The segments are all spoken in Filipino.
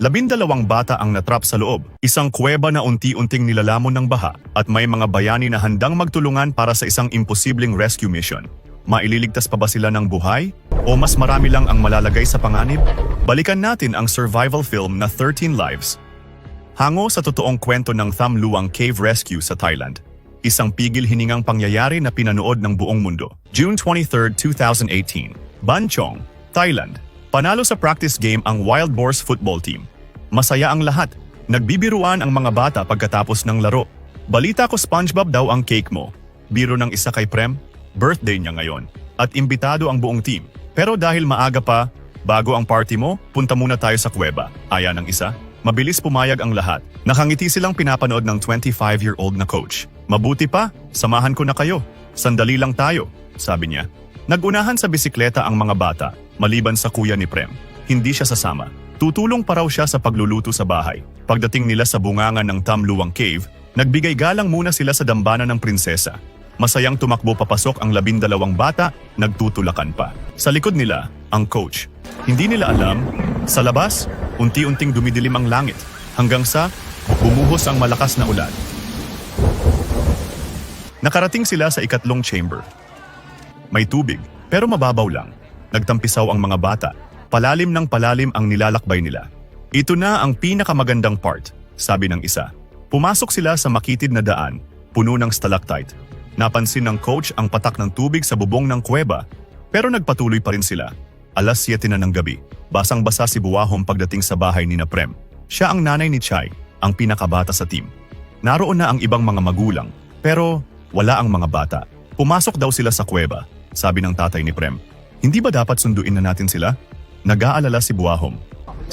12 bata ang natrap sa loob, isang kuweba na unti-unting nilalamon ng baha at may mga bayani na handang magtulungan para sa isang imposibleng rescue mission. Maililigtas pa ba sila ng buhay? O mas marami lang ang malalagay sa panganib? Balikan natin ang survival film na 13 Lives. Hango sa totoong kwento ng Tham Luang Cave Rescue sa Thailand. Isang pigil-hiningang pangyayari na pinanood ng buong mundo. June 23, 2018. Ban Chong, Thailand. Panalo sa practice game ang Wild Boars football team. Masaya ang lahat. Nagbibiruan ang mga bata pagkatapos ng laro. Balita ko SpongeBob daw ang cake mo. Biro ng isa kay Prem, birthday niya ngayon. At imbitado ang buong team. Pero dahil maaga pa, bago ang party mo, punta muna tayo sa kuweba. Aya ng isa. Mabilis pumayag ang lahat. Nakangiti silang pinapanood ng 25-year-old na coach. Mabuti pa, samahan ko na kayo. Sandali lang tayo, sabi niya. Nagunahan sa bisikleta ang mga bata, maliban sa kuya ni Prem. Hindi siya sasama. Tutulong pa raw siya sa pagluluto sa bahay. Pagdating nila sa bungangan ng Tham Luang Cave, nagbigay galang muna sila sa dambana ng prinsesa. Masayang tumakbo papasok ang 12 bata, nagtutulakan pa. Sa likod nila, ang coach. Hindi nila alam, sa labas, unti-unting dumidilim ang langit, hanggang sa bumuhos ang malakas na ulan. Nakarating sila sa ikatlong chamber. May tubig, pero mababaw lang. Nagtampisaw ang mga bata. Palalim ng palalim ang nilalakbay nila. Ito na ang pinakamagandang part, sabi ng isa. Pumasok sila sa makitid na daan, puno ng stalactite. Napansin ng coach ang patak ng tubig sa bubong ng kuweba, pero nagpatuloy pa rin sila. Alas 7 na ng gabi, basang-basa si Buahom pagdating sa bahay ni na Prem. Siya ang nanay ni Chai, ang pinakabata sa team. Naroon na ang ibang mga magulang, pero wala ang mga bata. Pumasok daw sila sa kuweba, sabi ng tatay ni Prem. Hindi ba dapat sunduin na natin sila? Nag-aalala si Buahom.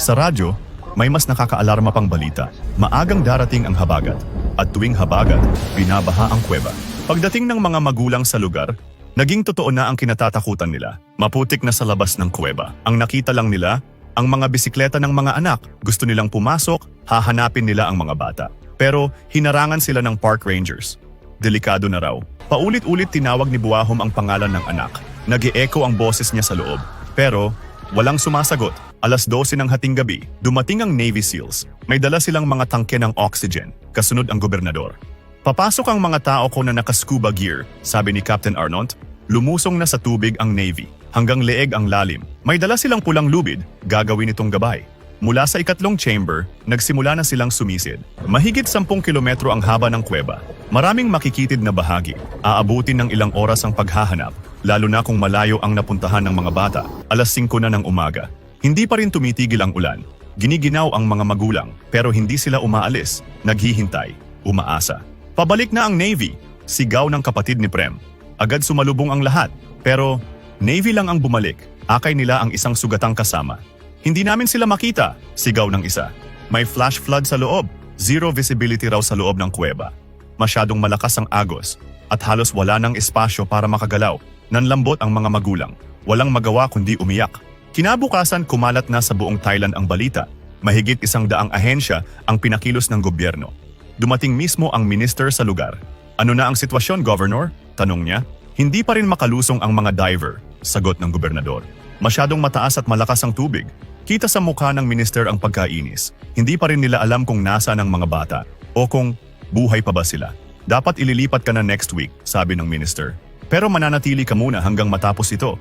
Sa radyo, may mas nakakaalarma pang balita. Maagang darating ang habagat, at tuwing habagat, binabaha ang kuweba. Pagdating ng mga magulang sa lugar, naging totoo na ang kinatatakutan nila. Maputik na sa labas ng kuweba. Ang nakita lang nila, ang mga bisikleta ng mga anak. Gusto nilang pumasok, hahanapin nila ang mga bata. Pero hinarangan sila ng park rangers. Delikado na raw. Paulit-ulit tinawag ni Buahom ang pangalan ng anak. Nag-e-echo ang boses niya sa loob. Pero walang sumasagot. Alas 12 ng hating gabi, dumating ang Navy SEALs. May dala silang mga tangke ng oxygen. Kasunod ang gobernador. Papasok ang mga tao ko na naka-scuba gear, sabi ni Captain Arnott. Lumusong na sa tubig ang Navy. Hanggang leeg ang lalim. May dala silang pulang lubid, gagawin itong gabay. Mula sa ikatlong chamber, nagsimula na silang sumisid. Mahigit 10 kilometro ang haba ng kuweba. Maraming makikitid na bahagi. Aabutin ng ilang oras ang paghahanap, lalo na kung malayo ang napuntahan ng mga bata. Alas 5 na ng umaga. Hindi pa rin tumitigil ang ulan. Giniginaw ang mga magulang, pero hindi sila umaalis. Naghihintay, umaasa. Pabalik na ang Navy, sigaw ng kapatid ni Prem. Agad sumalubong ang lahat, pero Navy lang ang bumalik. Akay nila ang isang sugatang kasama. Hindi namin sila makita, sigaw ng isa. May flash flood sa loob, zero visibility raw sa loob ng kuweba. Masyadong malakas ang agos, at halos wala ng espasyo para makagalaw. Nanlambot ang mga magulang. Walang magawa kundi umiyak. Kinabukasan kumalat na sa buong Thailand ang balita. Mahigit 100 ahensya ang pinakilos ng gobyerno. Dumating mismo ang minister sa lugar. Ano na ang sitwasyon, Governor? Tanong niya. Hindi pa rin makalusong ang mga diver, sagot ng gobernador. Masyadong mataas at malakas ang tubig. Kita sa mukha ng minister ang pagkainis. Hindi pa rin nila alam kung nasaan ang mga bata o kung buhay pa ba sila. Dapat ililipat ka na next week, sabi ng minister. Pero mananatili ka muna hanggang matapos ito.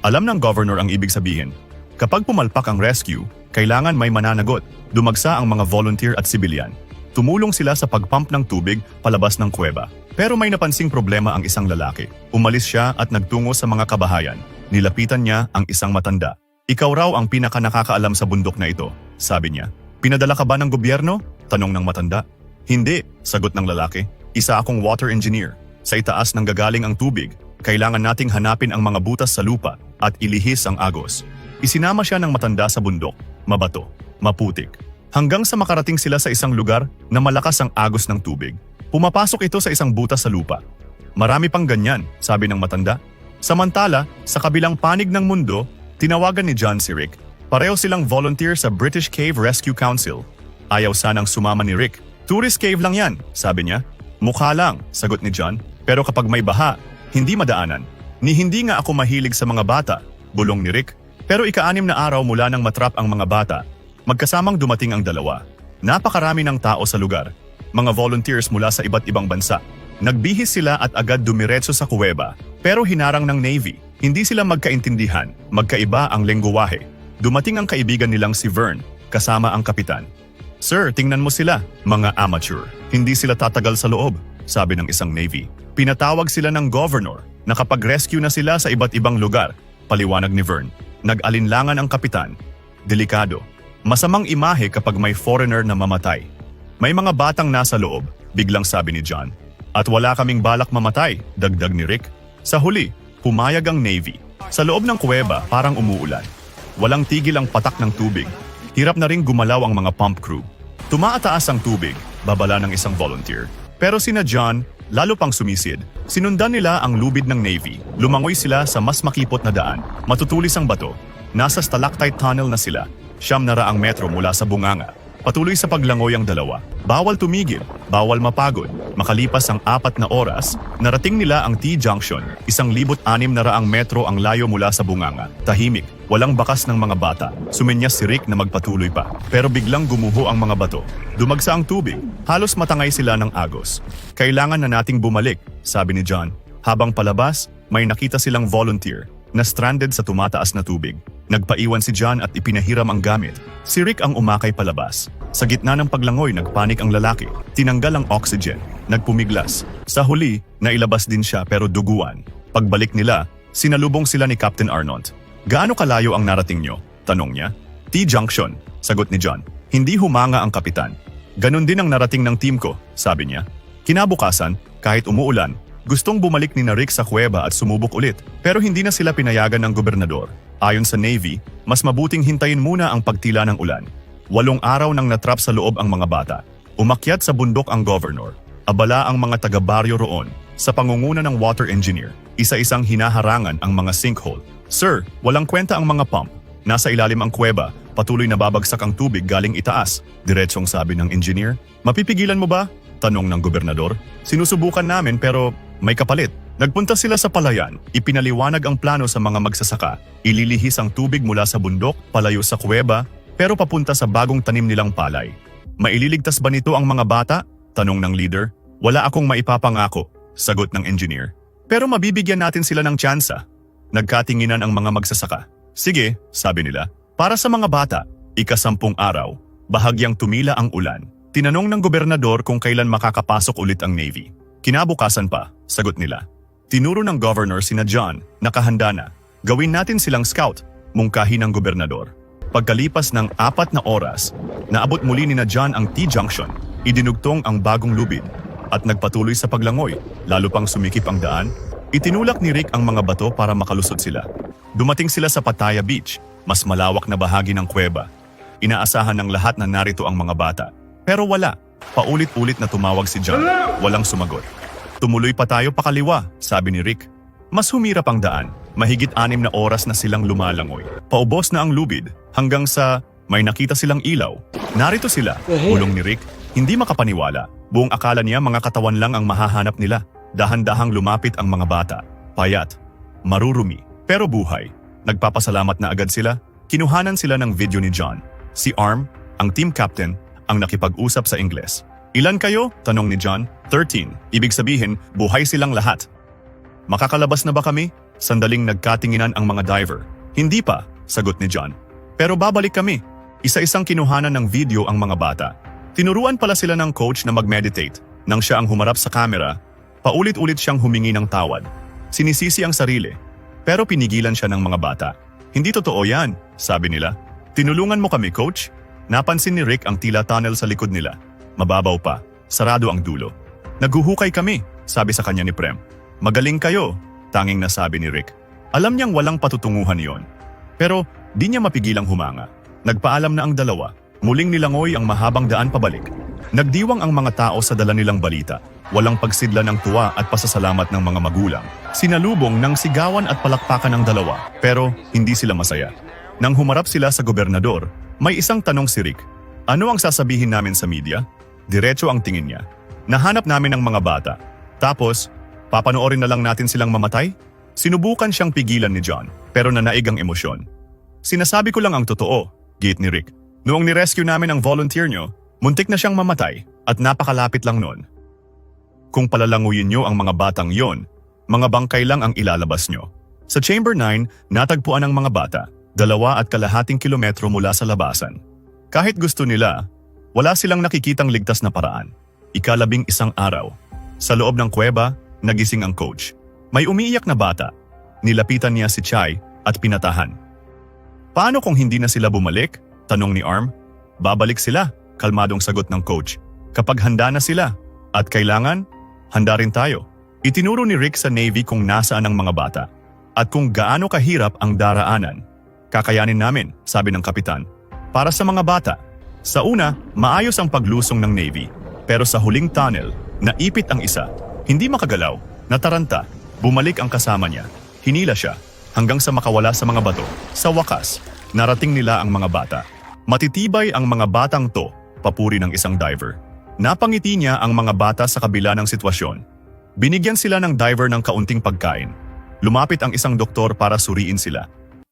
Alam ng governor ang ibig sabihin. Kapag pumalpak ang rescue, kailangan may mananagot. Dumagsa ang mga volunteer at sibilyan. Tumulong sila sa pagpump ng tubig palabas ng kuweba. Pero may napansing problema ang isang lalaki. Umalis siya at nagtungo sa mga kabahayan. Nilapitan niya ang isang matanda. Ikaw raw ang pinaka-nakakaalam sa bundok na ito, sabi niya. Pinadala ka ba ng gobyerno? Tanong ng matanda. Hindi, sagot ng lalaki. Isa akong water engineer. Sa itaas ng gagaling ang tubig, kailangan nating hanapin ang mga butas sa lupa at ilihis ang agos. Isinama siya ng matanda sa bundok, mabato, maputik. Hanggang sa makarating sila sa isang lugar na malakas ang agos ng tubig. Pumapasok ito sa isang butas sa lupa. Marami pang ganyan, sabi ng matanda. Samantala, sa kabilang panig ng mundo, tinawagan ni John si Rick. Pareho silang volunteer sa British Cave Rescue Council. Ayaw sanang sumama ni Rick. Tourist cave lang yan, sabi niya. Mukha lang, sagot ni John. Pero kapag may baha, hindi madaanan. Hindi nga ako mahilig sa mga bata, bulong ni Rick. Pero ika-6 na araw mula nang matrap ang mga bata, Magkasamang dumating ang dalawa. Napakarami ng tao sa lugar. Mga volunteers mula sa iba't ibang bansa. Nagbihis sila at agad dumiretso sa kuweba. Pero hinarang ng Navy. Hindi sila magkaintindihan. Magkaiba ang lengguwahe. Dumating ang kaibigan nilang si Vern, kasama ang kapitan. "Sir, tingnan mo sila. Mga amateur. Hindi sila tatagal sa loob," sabi ng isang Navy. Pinatawag sila ng governor. Nakapag-rescue na sila sa iba't ibang lugar, paliwanag ni Vern. Nag-alinlangan ang kapitan. Delikado. Masamang imahe kapag may foreigner na mamatay. "May mga batang nasa loob," biglang sabi ni John. "At wala kaming balak mamatay," dagdag ni Rick. Sa huli, pumayag ang Navy. Sa loob ng kuweba, parang umuulan. Walang tigil ang patak ng tubig. Hirap na ring gumalaw ang mga pump crew. Tumaataas ang tubig, babala ng isang volunteer. Pero sina John, lalo pang sumisid. Sinundan nila ang lubid ng Navy. Lumangoy sila sa mas makipot na daan. Matutulis ang bato. Nasa stalactite tunnel na sila. 900 metro mula sa bunganga. Patuloy sa paglangoy ang dalawa. Bawal tumigil, bawal mapagod. Makalipas ang 4 na oras, narating nila ang T-junction. 1,600 metro ang layo mula sa bunganga. Tahimik, walang bakas ng mga bata. Sumenyas si Rick na magpatuloy pa. Pero biglang gumuho ang mga bato. Dumagsa ang tubig. Halos matangay sila ng agos. "Kailangan na nating bumalik," sabi ni John. Habang palabas, may nakita silang volunteer na stranded sa tumataas na tubig. Nagpaiwan si John at ipinahiram ang gamit. Si Rick ang umakay palabas. Sa gitna ng paglangoy, nagpanik ang lalaki. Tinanggal ang oxygen. Nagpumiglas. Sa huli, nailabas din siya pero duguan. Pagbalik nila, sinalubong sila ni Captain Arnott. "Gaano kalayo ang narating nyo?" tanong niya. "T-junction," sagot ni John. Hindi humanga ang kapitan. "Ganon din ang narating ng team ko," sabi niya. Kinabukasan, kahit umuulan, gustong bumalik ni Rick sa kuweba at sumubok ulit. Pero hindi na sila pinayagan ng gobernador. Ayon sa Navy, mas mabuting hintayin muna ang pagtila ng ulan. 8 araw nang natrap sa loob ang mga bata. Umakyat sa bundok ang governor. Abala ang mga taga-baryo roon. Sa pangunguna ng water engineer, isa-isang hinaharangan ang mga sinkhole. "Sir, walang kwenta ang mga pump. Nasa ilalim ang kuweba, patuloy na babagsak ang tubig galing itaas," diretsong sabi ng engineer. "Mapipigilan mo ba?" tanong ng gobernador. "Sinusubukan namin pero may kapalit." Nagpunta sila sa palayan, ipinaliwanag ang plano sa mga magsasaka. Ililihis ang tubig mula sa bundok, palayo sa kuweba, pero papunta sa bagong tanim nilang palay. "Maililigtas ba nito ang mga bata?" tanong ng leader. "Wala akong maipapangako," sagot ng engineer. "Pero mabibigyan natin sila ng tsansa." Nagkatinginan ang mga magsasaka. "Sige," sabi nila. Para sa mga bata, 10 araw, bahagyang tumila ang ulan. Tinanong ng gobernador kung kailan makakapasok ulit ang Navy. "Kinabukasan pa," sagot nila. Tinuro ng governor sina John, nakahanda na. "Gawin natin silang scout," mungkahi ng gobernador. Pagkalipas ng 4 na oras, naabot muli ni John ang T-junction. Idinugtong ang bagong lubid at nagpatuloy sa paglangoy, lalo pang sumikip ang daan. Itinulak ni Rick ang mga bato para makalusot sila. Dumating sila sa Pattaya Beach, mas malawak na bahagi ng kuweba. Inaasahan ng lahat na narito ang mga bata. Pero wala. Paulit-ulit na tumawag si John. Walang sumagot. "Tumuloy pa tayo pakaliwa," sabi ni Rick. Mas humirap ang daan. Mahigit 6 na oras na silang lumalangoy. Paubos na ang lubid hanggang sa may nakita silang ilaw. Narito sila, bulong ni Rick. Hindi makapaniwala. Buong akala niya mga katawan lang ang mahahanap nila. Dahan-dahang lumapit ang mga bata. Payat, marurumi, pero buhay. Nagpapasalamat na agad sila. Kinuhanan sila ng video ni John. Si Arm, ang team captain, ang nakipag-usap sa Ingles. "Ilan kayo?" tanong ni John. 13. Ibig sabihin, buhay silang lahat. "Makakalabas na ba kami?" Sandaling nagkatinginan ang mga diver. "Hindi pa," sagot ni John. "Pero babalik kami." Isa-isang kinuhanan ng video ang mga bata. Tinuruan pala sila ng coach na mag-meditate. Nang siya ang humarap sa camera, paulit-ulit siyang humingi ng tawad. Sinisisi ang sarili. Pero pinigilan siya ng mga bata. "Hindi totoo yan," sabi nila. "Tinulungan mo kami, coach." Napansin ni Rick ang tila tunnel sa likod nila. Mababaw pa. Sarado ang dulo. "Naghuhukay kami," sabi sa kanya ni Prem. "Magaling kayo," tanging nasabi ni Rick. Alam niyang walang patutunguhan iyon. Pero di niya mapigilang humanga. Nagpaalam na ang dalawa. Muling nilangoy ang mahabang daan pabalik. Nagdiwang ang mga tao sa dala nilang balita. Walang pagsidla ng tuwa at pasasalamat ng mga magulang. Sinalubong ng sigawan at palakpakan ng dalawa, pero hindi sila masaya. Nang humarap sila sa gobernador, may isang tanong si Rick. "Ano ang sasabihin namin sa media?" Diretso ang tingin niya. "Nahanap namin ang mga bata. Tapos, papanoorin na lang natin silang mamatay?" Sinubukan siyang pigilan ni John, pero nanaig ang emosyon. "Sinasabi ko lang ang totoo," git ni Rick. Noong nirescue namin ang volunteer nyo, muntik na siyang mamatay at napakalapit lang noon. Kung palalanguyin nyo ang mga batang yon, mga bangkay lang ang ilalabas nyo. Sa Chamber 9, natagpuan ang mga bata, 2.5 kilometro mula sa labasan. Kahit gusto nila, wala silang nakikitang ligtas na paraan. 11 araw. Sa loob ng kuweba, nagising ang coach. May umiiyak na bata. Nilapitan niya si Chai at pinatahan. Paano kung hindi na sila bumalik? Tanong ni Arm. Babalik sila, kalmadong sagot ng coach. Kapag handa na sila. At kailangan, handa rin tayo. Itinuro ni Rick sa Navy kung nasaan ang mga bata. At kung gaano kahirap ang daraanan. Kakayanin namin, sabi ng kapitan. Para sa mga bata. Sa una, maayos ang paglusong ng Navy. Pero sa huling tunnel, naipit ang isa. Hindi makagalaw, nataranta, bumalik ang kasama niya. Hinila siya, hanggang sa makawala sa mga bato. Sa wakas, narating nila ang mga bata. Matitibay ang mga batang to, papuri ng isang diver. Napangiti niya ang mga bata sa kabila ng sitwasyon. Binigyan sila ng diver ng kaunting pagkain. Lumapit ang isang doktor para suriin sila.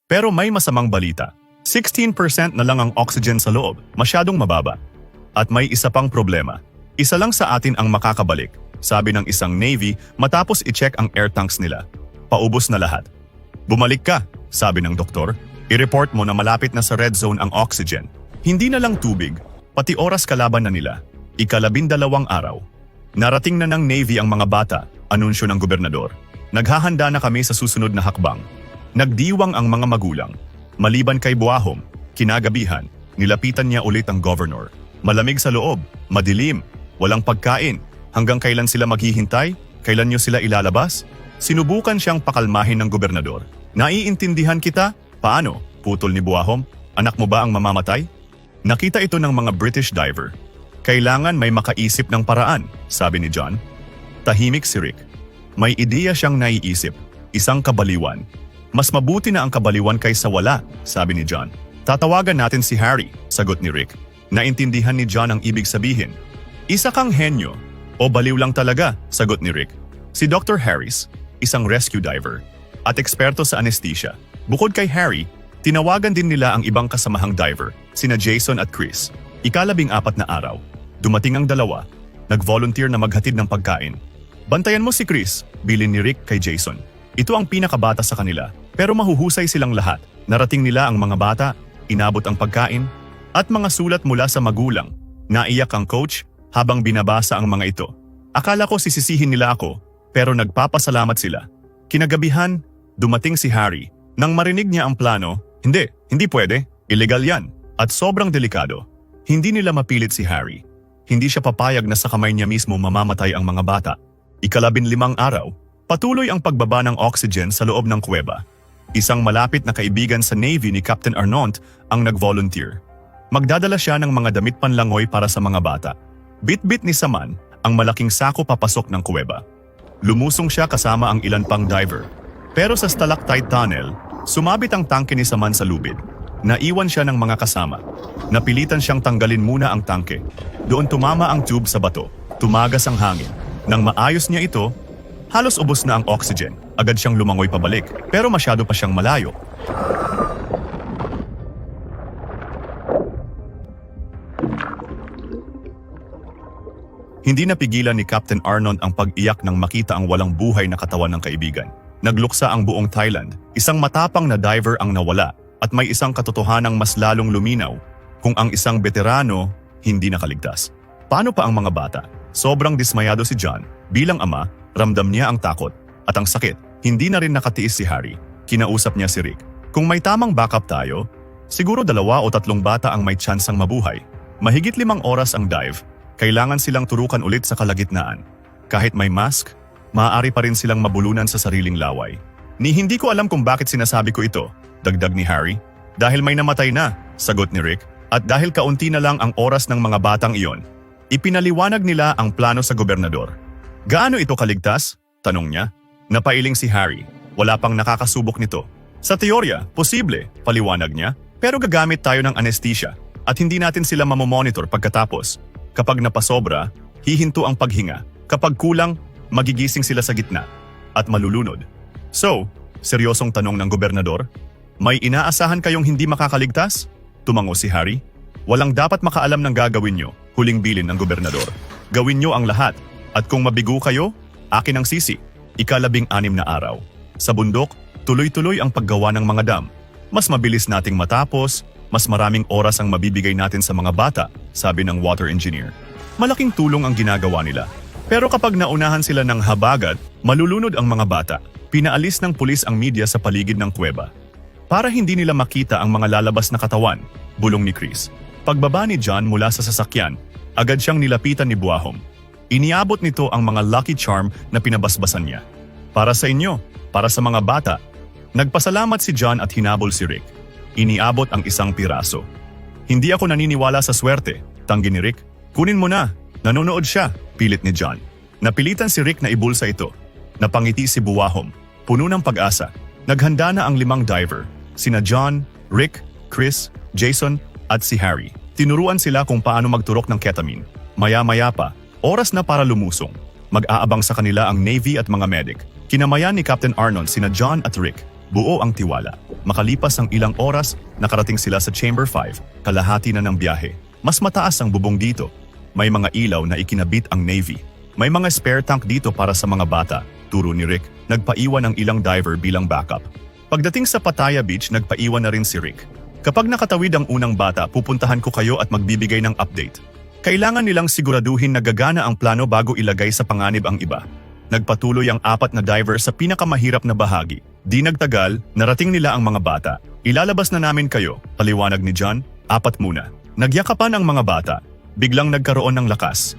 Pero may masamang balita. 16% na lang ang oxygen sa loob, masyadong mababa. At may isa pang problema. Isa lang sa atin ang makakabalik, sabi ng isang Navy matapos i-check ang air tanks nila. Paubos na lahat. Bumalik ka, sabi ng doktor. I-report mo na malapit na sa red zone ang oxygen. Hindi na lang tubig, pati oras kalaban na nila. 12 araw. Narating na ng Navy ang mga bata, anunsyo ng gobernador. Naghahanda na kami sa susunod na hakbang. Nagdiwang ang mga magulang. Maliban kay Buahom, kinagabihan, nilapitan niya ulit ang governor. Malamig sa loob, madilim, walang pagkain. Hanggang kailan sila maghihintay? Kailan niyo sila ilalabas? Sinubukan siyang pakalmahin ng gobernador. Naiintindihan kita? Paano? Putol ni Buahom. Anak mo ba ang mamamatay? Nakita ito ng mga British diver. Kailangan may makaisip ng paraan, sabi ni John. Tahimik si Rick. May ideya siyang naiisip. Isang kabaliwan. Mas mabuti na ang kabaliwan kaysa wala, sabi ni John. Tatawagan natin si Harry, sagot ni Rick. Naintindihan ni John ang ibig sabihin. Isa kang henyo, o baliw lang talaga, sagot ni Rick. Si Dr. Harris, isang rescue diver, at eksperto sa anesthesia. Bukod kay Harry, tinawagan din nila ang ibang kasamahang diver, sina Jason at Chris. 14 na araw. Dumating ang dalawa, nag-volunteer na maghatid ng pagkain. Bantayan mo si Chris, bilin ni Rick kay Jason. Ito ang pinakabata sa kanila, pero mahuhusay silang lahat. Narating nila ang mga bata, inabot ang pagkain, at mga sulat mula sa magulang. Naiyak ang coach habang binabasa ang mga ito. Akala ko sisisihin nila ako, pero nagpapasalamat sila. Kinagabihan, dumating si Harry. Nang marinig niya ang plano, hindi pwede, illegal yan, at sobrang delikado. Hindi nila mapilit si Harry. Hindi siya papayag na sa kamay niya mismo mamamatay ang mga bata. 15 araw, patuloy ang pagbaba ng oxygen sa loob ng kuweba. Isang malapit na kaibigan sa Navy ni Captain Arnont ang nag-volunteer. Magdadala siya ng mga damit panlangoy para sa mga bata. Bit-bit ni Saman ang malaking sako papasok ng kuweba. Lumusong siya kasama ang ilan pang diver. Pero sa stalactite tunnel, sumabit ang tangke ni Saman sa lubid. Naiwan siya ng mga kasama. Napilitan siyang tanggalin muna ang tangke. Doon tumama ang tube sa bato. Tumagas ang hangin. Nang maayos niya ito, halos ubos na ang oxygen. Agad siyang lumangoy pabalik, pero masyado pa siyang malayo. Hindi napigilan ni Captain Arnont ang pag-iyak nang makita ang walang buhay na katawan ng kaibigan. Nagluksa ang buong Thailand. Isang matapang na diver ang nawala at may isang katotohanang mas lalong luminaw kung ang isang veterano hindi nakaligtas. Paano pa ang mga bata? Sobrang dismayado si John. Bilang ama, ramdam niya ang takot at ang sakit. Hindi na rin nakatiis si Harry. Kinausap niya si Rick. Kung may tamang backup tayo, siguro 2 o 3 bata ang may tsansang mabuhay. Mahigit 5 oras ang dive. Kailangan silang turukan ulit sa kalagitnaan. Kahit may mask, maaari pa rin silang mabulunan sa sariling laway. Hindi ko alam kung bakit sinasabi ko ito, dagdag ni Harry. Dahil may namatay na, sagot ni Rick. At dahil kaunti na lang ang oras ng mga batang iyon, ipinaliwanag nila ang plano sa gobernador. Gaano ito kaligtas? Tanong niya. Napailing si Harry. Wala pang nakakasubok nito. Sa teorya, posible, paliwanag niya. Pero gagamit tayo ng anesthesia at hindi natin sila mamomonitor pagkatapos. Kapag napasobra, hihinto ang paghinga. Kapag kulang, magigising sila sa gitna at malulunod. So, seryosong tanong ng gobernador, may inaasahan kayong hindi makakaligtas? Tumango si Harry. Walang dapat makaalam ng gagawin nyo, huling bilin ng gobernador. Gawin nyo ang lahat, at kung mabigo kayo, akin ang sisi. Ika-16 na araw. Sa bundok, tuloy-tuloy ang paggawa ng mga dam. Mas mabilis nating matapos, mas maraming oras ang mabibigay natin sa mga bata, sabi ng water engineer. Malaking tulong ang ginagawa nila. Pero kapag naunahan sila ng habagat, malulunod ang mga bata. Pinaalis ng pulis ang media sa paligid ng kuweba. Para hindi nila makita ang mga lalabas na katawan, bulong ni Chris. Pagbaba ni John mula sa sasakyan, agad siyang nilapitan ni Buahom. Iniabot nito ang mga Lucky Charm na pinabasbasan niya. Para sa inyo, para sa mga bata. Nagpasalamat si John at hinabol si Rick. Iniabot ang isang piraso. Hindi ako naniniwala sa swerte, tanggi ni Rick. Kunin mo na, nanonood siya, pilit ni John. Napilitan si Rick na ibulsa ito. Napangiti si Buahom, puno ng pag-asa. Naghanda na ang 5 diver, sina John, Rick, Chris, Jason, at si Harry. Tinuruan sila kung paano magturok ng ketamine. Maya-maya pa, oras na para lumusong. Mag-aabang sa kanila ang Navy at mga medic. Kinamayan ni Captain Arnon sina John at Rick. Buo ang tiwala. Makalipas ang ilang oras, nakarating sila sa Chamber 5, kalahati na ng biyahe. Mas mataas ang bubong dito. May mga ilaw na ikinabit ang Navy. May mga spare tank dito para sa mga bata, turo ni Rick. Nagpaiwan ang ilang diver bilang backup. Pagdating sa Pattaya Beach, nagpaiwan na rin si Rick. Kapag nakatawid ang unang bata, pupuntahan ko kayo at magbibigay ng update. Kailangan nilang siguraduhin na gagana ang plano bago ilagay sa panganib ang iba. Nagpatuloy ang 4 na diver sa pinakamahirap na bahagi. Di nagtagal, narating nila ang mga bata. Ilalabas na namin kayo, paliwanag ni John. 4 muna. Nagyakapan ang mga bata. Biglang nagkaroon ng lakas.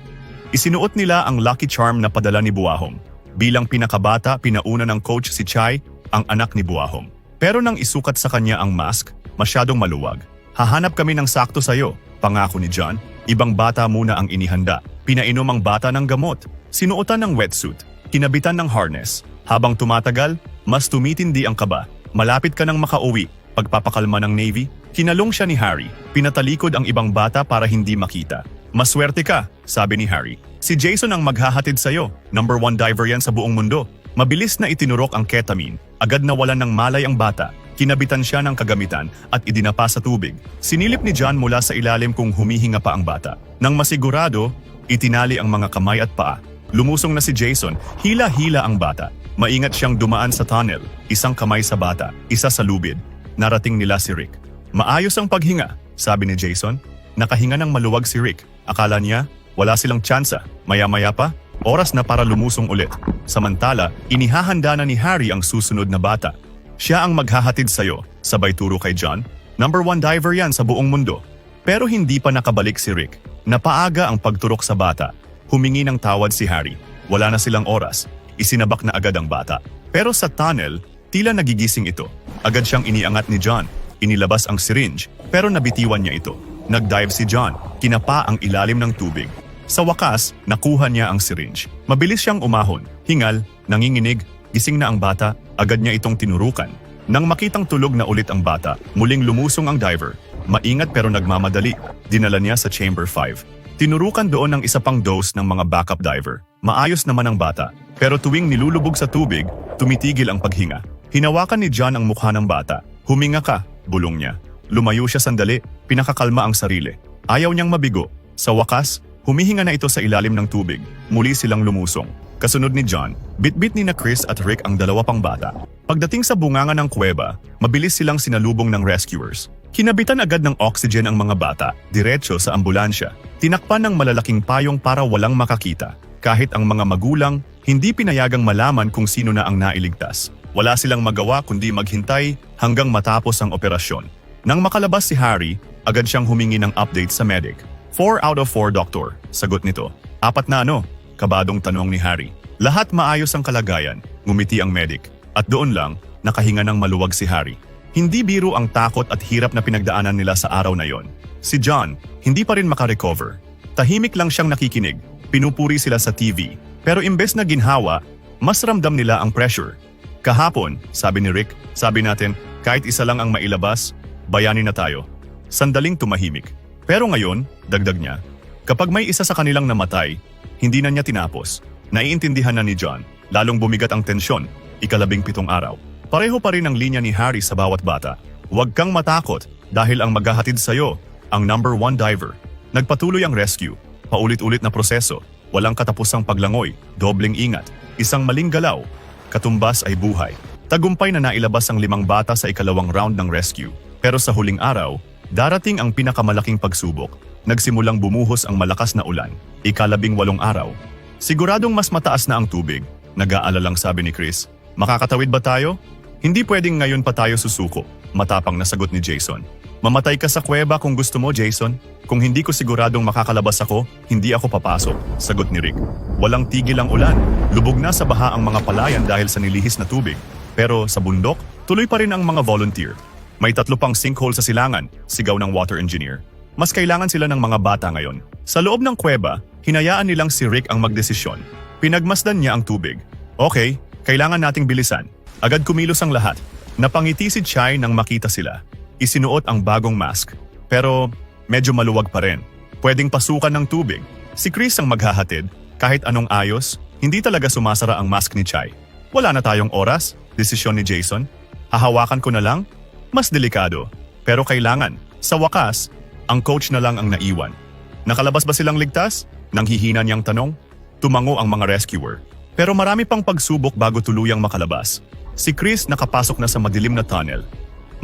Isinuot nila ang Lucky Charm na padala ni Buahom. Bilang pinakabata, pinauna ng coach si Chai, ang anak ni Buahom. Pero nang isukat sa kanya ang mask, masyadong maluwag. Hahanap kami ng sakto sayo, pangako ni John. Ibang bata muna ang inihanda. Pinainom ang bata ng gamot. Sinuotan ng wetsuit. Kinabitan ng harness. Habang tumatagal, mas tumitindi ang kaba. Malapit ka nang makauwi. Pagpapakalma ng Navy, kinalong siya ni Harry. Pinatalikod ang ibang bata para hindi makita. Maswerte ka, sabi ni Harry. Si Jason ang maghahatid sa'yo. Number 1 diver yan sa buong mundo. Mabilis na itinurok ang ketamine. Agad nawalan ng malay ang bata. Kinabitan siya ng kagamitan at idinapa sa tubig. Sinilip ni John mula sa ilalim kung humihinga pa ang bata. Nang masigurado, itinali ang mga kamay at paa. Lumusong na si Jason, hila-hila ang bata. Maingat siyang dumaan sa tunnel, isang kamay sa bata, isa sa lubid. Narating nila si Rick. Maayos ang paghinga, sabi ni Jason. Nakahinga ng maluwag si Rick. Akala niya, wala silang tsansa. Maya-maya pa, oras na para lumusong ulit. Samantala, inihahanda na ni Harry ang susunod na bata. Siya ang maghahatid sa'yo, sabay turo kay John. Number 1 diver yan sa buong mundo. Pero hindi pa nakabalik si Rick. Napaaga ang pagturok sa bata. Humingi ng tawad si Harry. Wala na silang oras. Isinabak na agad ang bata. Pero sa tunnel, tila nagigising ito. Agad siyang iniangat ni John. Inilabas ang syringe, pero nabitiwan niya ito. Nag-dive si John. Kinapa ang ilalim ng tubig. Sa wakas, nakuha niya ang syringe. Mabilis siyang umahon. Hingal, nanginginig, gising na ang bata. Agad niya itong tinurukan. Nang makitang tulog na ulit ang bata, muling lumusong ang diver. Maingat pero nagmamadali. Dinala niya sa Chamber 5. Tinurukan doon ng isa pang dose ng mga backup diver. Maayos naman ang bata, pero tuwing nilulubog sa tubig, tumitigil ang paghinga. Hinawakan ni John ang mukha ng bata. Huminga ka, bulong niya. Lumayo siya sandali, pinakakalma ang sarili. Ayaw niyang mabigo. Sa wakas, humihinga na ito sa ilalim ng tubig. Muli silang lumusong. Kasunod ni John, bitbit ni na Chris at Rick ang 2 pang bata. Pagdating sa bunganga ng kuweba, mabilis silang sinalubong ng rescuers. Kinabitan agad ng oxygen ang mga bata, diretso sa ambulansya. Tinakpan ng malalaking payong para walang makakita. Kahit ang mga magulang, hindi pinayagang malaman kung sino na ang nailigtas. Wala silang magawa kundi maghintay hanggang matapos ang operasyon. Nang makalabas si Harry, agad siyang humingi ng update sa medic. 4 out of 4, Doktor, sagot nito. 4 na ano? Kabadong tanong ni Harry. Lahat maayos ang kalagayan, ngumiti ang medic. At doon lang, nakahinga ng maluwag si Harry. Hindi biro ang takot at hirap na pinagdaanan nila sa araw na yon. Si John, hindi pa rin makarecover. Tahimik lang siyang nakikinig. Pinupuri sila sa TV. Pero imbes na ginhawa, mas ramdam nila ang pressure. Kahapon, sabi ni Rick, sabi natin, kahit isa lang ang mailabas, bayani na tayo. Sandaling tumahimik. Pero ngayon, dagdag niya, kapag may isa sa kanilang namatay, hindi na niya tinapos. Naiintindihan na ni John, lalong bumigat ang tensyon, 17 araw. Pareho pa rin ang linya ni Harry sa bawat bata. Huwag kang matakot dahil ang maghahatid sa'yo, ang number 1 diver. Nagpatuloy ang rescue, paulit-ulit na proseso, walang katapusang paglangoy, dobling ingat, isang maling galaw, katumbas ay buhay. Tagumpay na nailabas ang 5 bata sa ikalawang round ng rescue. Pero sa huling araw, darating ang pinakamalaking pagsubok. Nagsimulang bumuhos ang malakas na ulan, ika-18 araw. Siguradong mas mataas na ang tubig. Nag-aalalang sabi ni Chris. Makakatawid ba tayo? Hindi pwedeng ngayon pa tayo susuko, matapang na sagot ni Jason. Mamatay ka sa kuweba kung gusto mo, Jason. Kung hindi ko siguradong makakalabas ako, hindi ako papasok, sagot ni Rick. Walang tigil ang ulan. Lubog na sa baha ang mga palayan dahil sa nilihis na tubig. Pero sa bundok, tuloy pa rin ang mga volunteer. May 3 pang sinkhole sa silangan, sigaw ng water engineer. Mas kailangan sila ng mga bata ngayon. Sa loob ng kuweba, hinayaan nilang si Rick ang magdesisyon. Pinagmasdan niya ang tubig. Okay, kailangan nating bilisan. Agad kumilos ang lahat. Napangiti si Chai nang makita sila. Isinuot ang bagong mask. Pero medyo maluwag pa rin. Pwedeng pasukan ng tubig. Si Chris ang maghahatid. Kahit anong ayos, hindi talaga sumasara ang mask ni Chai. Wala na tayong oras, desisyon ni Jason. Hahawakan ko na lang? Mas delikado. Pero kailangan. Sa wakas, ang coach na lang ang naiwan. Nakalabas ba silang ligtas? Nanghihina niyang tanong. Tumango ang mga rescuer. Pero marami pang pagsubok bago tuluyang makalabas. Si Chris nakapasok na sa madilim na tunnel.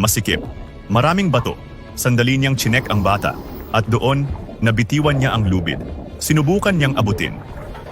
Masikip. Maraming bato. Sandali niyang chinek ang bata. At doon, nabitiwan niya ang lubid. Sinubukan niyang abutin.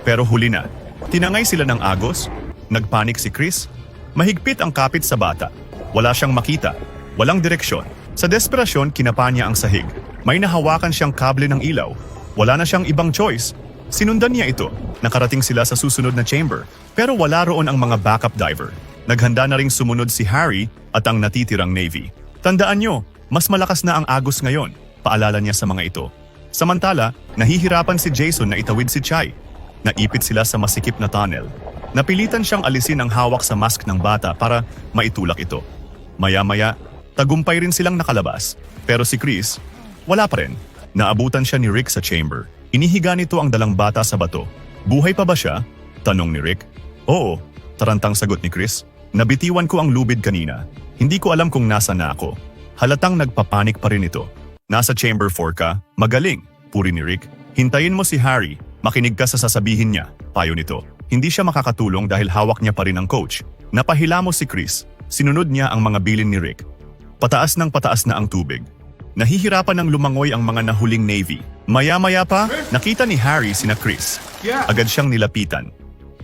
Pero huli na. Tinangay sila ng agos. Nagpanik si Chris. Mahigpit ang kapit sa bata. Wala siyang makita. Walang direksyon. Sa desperasyon, kinapa niya ang sahig. May nahawakan siyang kable ng ilaw. Wala na siyang ibang choice. Sinundan niya ito. Nakarating sila sa susunod na chamber. Pero wala roon ang mga backup diver. Naghanda na ring sumunod si Harry at ang natitirang Navy. Tandaan nyo, mas malakas na ang agos ngayon. Paalala niya sa mga ito. Samantala, nahihirapan si Jason na itawid si Chai. Naipit sila sa masikip na tunnel. Napilitan siyang alisin ang hawak sa mask ng bata para maitulak ito. Maya-maya, tagumpay rin silang nakalabas. Pero si Chris, wala pa rin. Naabutan siya ni Rick sa chamber. Inihiga nito ang dalang bata sa bato. Buhay pa ba siya? Tanong ni Rick. Oo, tarantang sagot ni Chris. Nabitiwan ko ang lubid kanina. Hindi ko alam kung nasa na ako. Halatang nagpapanik pa rin ito. Nasa chamber 4 ka? Magaling, puri ni Rick. Hintayin mo si Harry. Makinig ka sa sasabihin niya, payo nito. Hindi siya makakatulong dahil hawak niya pa rin ang coach. Napahilamos si Chris. Sinunod niya ang mga bilin ni Rick. Pataas ng pataas na ang tubig. Nahihirapan ng lumangoy ang mga nahuling Navy. Maya-maya pa, nakita ni Harry sina Chris. Agad siyang nilapitan.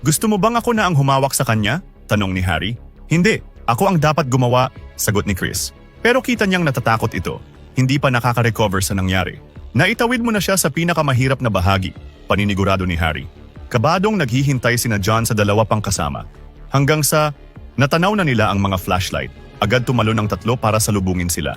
Gusto mo bang ako na ang humawak sa kanya? Tanong ni Harry. Hindi, ako ang dapat gumawa, sagot ni Chris. Pero kita niyang natatakot ito. Hindi pa nakaka-recover sa nangyari. Naitawid mo na siya sa pinakamahirap na bahagi, paninigurado ni Harry. Kabadong naghihintay sina John sa 2 pang kasama. Hanggang sa natanaw na nila ang mga flashlight. Agad tumalon ang 3 para salubungin sila.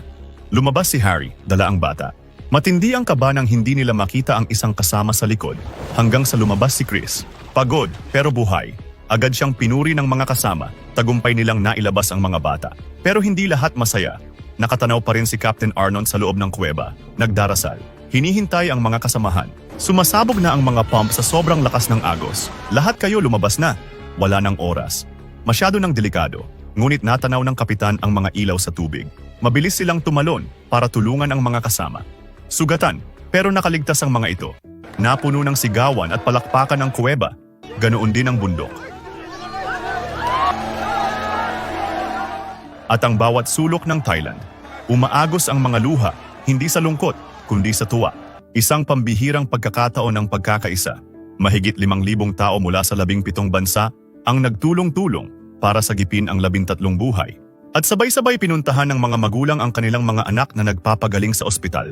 Lumabas si Harry, dala ang bata. Matindi ang kaba nang hindi nila makita ang isang kasama sa likod. Hanggang sa lumabas si Chris. Pagod, pero buhay. Agad siyang pinuri ng mga kasama. Tagumpay nilang nailabas ang mga bata. Pero hindi lahat masaya. Nakatanaw pa rin si Captain Arnon sa loob ng kuweba. Nagdarasal. Hinihintay ang mga kasamahan. Sumasabog na ang mga pump sa sobrang lakas ng agos. Lahat kayo lumabas na. Wala nang oras. Masyado nang delikado. Ngunit natanaw ng kapitan ang mga ilaw sa tubig. Mabilis silang tumalon para tulungan ang mga kasama. Sugatan, pero nakaligtas ang mga ito. Napuno ng sigawan at palakpakan ng kuweba. Ganoon din ang bundok. At ang bawat sulok ng Thailand, umaagos ang mga luha, hindi sa lungkot, kundi sa tuwa. Isang pambihirang pagkakataon ng pagkakaisa. Mahigit 5,000 tao mula sa 17 bansa ang nagtulong-tulong para sagipin ang 13 buhay. At sabay-sabay pinuntahan ng mga magulang ang kanilang mga anak na nagpapagaling sa ospital.